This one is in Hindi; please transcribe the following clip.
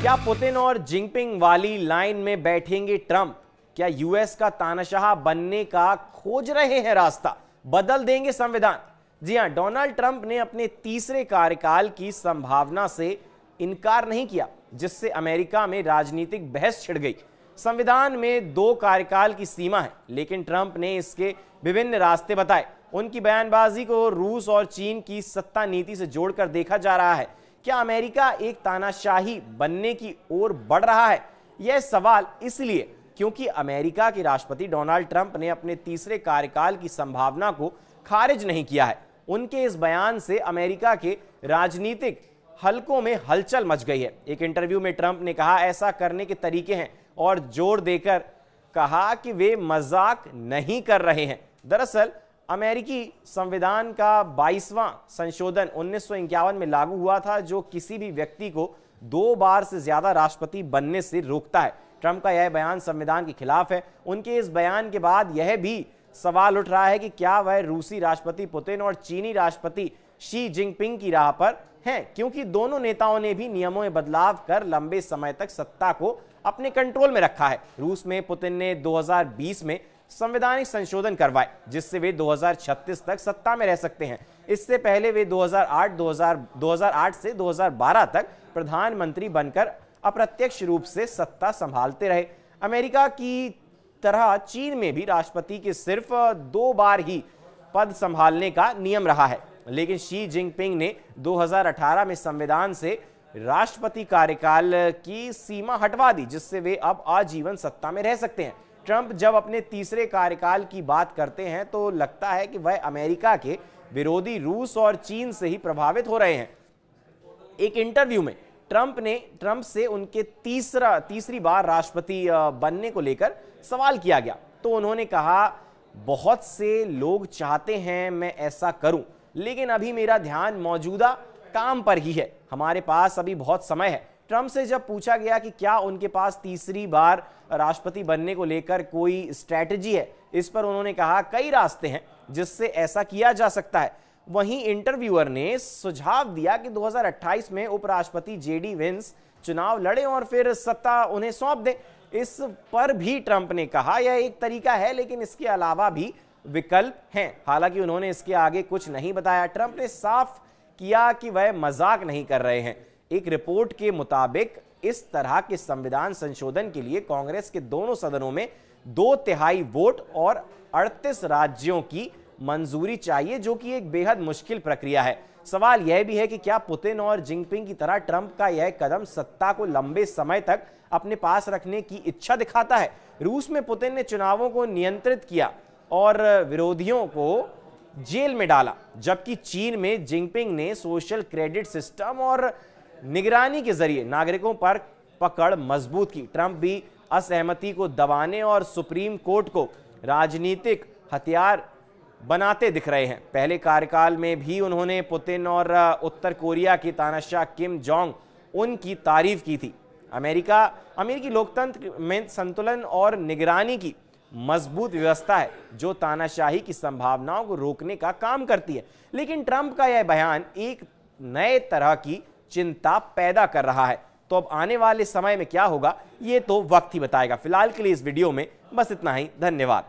क्या पुतिन और जिनपिंग वाली लाइन में बैठेंगे ट्रंप? क्या यूएस का तानाशाह बनने का खोज रहे हैं रास्ता? बदल देंगे संविधान? जी हां, डोनाल्ड ट्रंप ने अपने तीसरे कार्यकाल की संभावना से इनकार नहीं किया, जिससे अमेरिका में राजनीतिक बहस छिड़ गई। संविधान में 2 कार्यकाल की सीमा है, लेकिन ट्रंप ने इसके विभिन्न रास्ते बताए। उनकी बयानबाजी को रूस और चीन की सत्ता नीति से जोड़कर देखा जा रहा है। क्या अमेरिका एक तानाशाही बनने की ओर बढ़ रहा है? यह सवाल इसलिए क्योंकि अमेरिका के राष्ट्रपति डोनाल्ड ट्रंप ने अपने तीसरे कार्यकाल की संभावना को खारिज नहीं किया है। उनके इस बयान से अमेरिका के राजनीतिक हलकों में हलचल मच गई है। एक इंटरव्यू में ट्रंप ने कहा, ऐसा करने के तरीके हैं, और जोर देकर कहा कि वे मजाक नहीं कर रहे हैं। दरअसल अमेरिकी संविधान का 22वां संशोधन 1951 में लागू हुआ था, जो किसी भी व्यक्ति को 2 बार से ज्यादा राष्ट्रपति बनने से रोकता है। ट्रंप का यह बयान संविधान के खिलाफ है। उनके इस बयान के बाद यह भी सवाल उठ रहा है कि क्या वह रूसी राष्ट्रपति पुतिन और चीनी राष्ट्रपति शी जिनपिंग की राह पर हैं, क्योंकि दोनों नेताओं ने भी नियमों में बदलाव कर लंबे समय तक सत्ता को अपने कंट्रोल में रखा है। रूस में पुतिन ने 2020 में संवैधानिक संशोधन करवाए, जिससे वे 2036 तक सत्ता में रह सकते हैं। इससे पहले वे 2008 से 2012 तक प्रधानमंत्री बनकर अप्रत्यक्ष रूप से सत्ता संभालते रहे। अमेरिका की तरह चीन में भी राष्ट्रपति के सिर्फ 2 बार ही पद संभालने का नियम रहा है, लेकिन शी जिनपिंग ने 2018 में संविधान से राष्ट्रपति कार्यकाल की सीमा हटवा दी, जिससे वे अब आजीवन सत्ता में रह सकते हैं। ट्रंप जब अपने तीसरे कार्यकाल की बात करते हैं तो लगता है कि वह अमेरिका के विरोधी रूस और चीन से ही प्रभावित हो रहे हैं। एक इंटरव्यू में ट्रंप से उनके तीसरी बार राष्ट्रपति बनने को लेकर सवाल किया गया, तो उन्होंने कहा, बहुत से लोग चाहते हैं मैं ऐसा करूं, लेकिन अभी मेरा ध्यान मौजूदा काम पर ही है। हमारे पास अभी बहुत समय है। ट्रंप से जब पूछा गया कि क्या उनके पास तीसरी बार राष्ट्रपति बनने को लेकर कोई स्ट्रैटेजी है, इस पर उन्होंने कहा, कई रास्ते हैं जिससे ऐसा किया जा सकता है। वहीं इंटरव्यूअर ने सुझाव दिया कि 2028 में उपराष्ट्रपति जेडी वेंस चुनाव लड़ें और फिर सत्ता उन्हें सौंप दें। इस पर भी ट्रंप ने कहा, यह एक तरीका है, लेकिन इसके अलावा भी विकल्प हैं। हालांकि उन्होंने इसके आगे कुछ नहीं बताया। ट्रंप ने साफ किया कि वह मजाक नहीं कर रहे हैं। एक रिपोर्ट के मुताबिक इस तरह के संविधान संशोधन के लिए कांग्रेस के दोनों सदनों में 2/3 वोट और 38 राज्यों की मंजूरी चाहिए, जो कि एक बेहद मुश्किल प्रक्रिया है। सवाल यह भी है कि क्या पुतिन और जिनपिंग की तरह ट्रंप का यह कदम सत्ता को लंबे समय तक अपने पास रखने की इच्छा दिखाता है? रूस में पुतिन ने चुनावों को नियंत्रित किया और विरोधियों को जेल में डाला, जबकि चीन में जिनपिंग ने सोशल क्रेडिट सिस्टम और निगरानी के जरिए नागरिकों पर पकड़ मजबूत की। ट्रंप भी असहमति को दबाने और सुप्रीम कोर्ट को राजनीतिक हथियार बनाते दिख रहे हैं। पहले कार्यकाल में भी उन्होंने पुतिन और उत्तर कोरिया की तानाशाह किम जोंग उन की तारीफ की थी। अमेरिकी लोकतंत्र में संतुलन और निगरानी की मजबूत व्यवस्था है, जो तानाशाही की संभावनाओं को रोकने का काम करती है। लेकिन ट्रंप का यह बयान एक नए तरह की चिंता पैदा कर रहा है। तो अब आने वाले समय में क्या होगा, ये तो वक्त ही बताएगा। फिलहाल के लिए इस वीडियो में बस इतना ही। धन्यवाद।